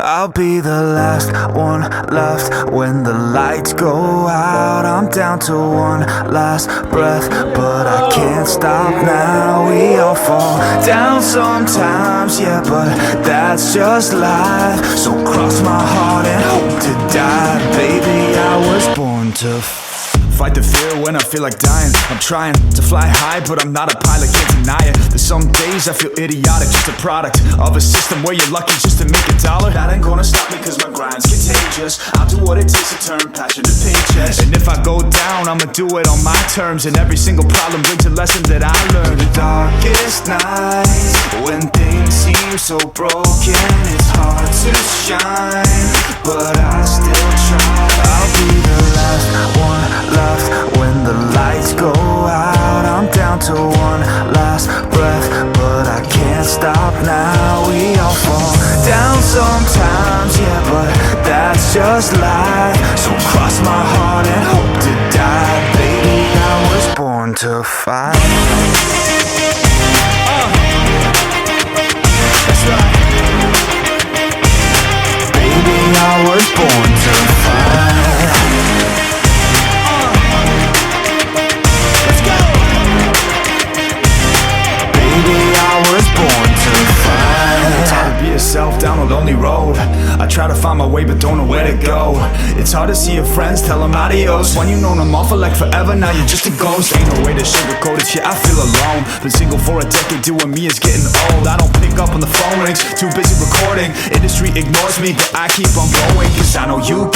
I'll be the last one left when the lights go out. I'm down to one last breath, but I can't stop now. We all fall down sometimes, yeah, but that's just life. So cross my heart and hope to die. Baby, I was born to fight the fear when I feel like dying. I'm trying to fly high, but I'm not a pilot, can't deny it. There's some days I feel idiotic, just a product of a system where you're lucky just to make $1. That ain't gonna stop me cause my grind's contagious. I'll do what it takes to turn passion to paychecks. And if I go down, I'ma do it on my terms. And every single problem brings a lesson that I learned. The darkest nights, when things seem so broken, it's hard to shine, but I still try. I'll be the last one left when the lights go out. I'm down to one last breath, but I can't stop now. We all fall down sometimes, yeah, but that's just life. So cross my heart and hope to die. Baby, I was born to fight. That's right. Baby, I was born to fight. Down a lonely road, I try to find my way but don't know where to go. It's hard to see your friends, tell them adios when you known them all for like forever, now you're just a ghost. Ain't no way to sugarcoat it, yeah, I feel alone. Been single for a decade, doing me is getting old. I don't pick up on the phone rings, too busy recording. Industry ignores me, but I keep on going, cause I know you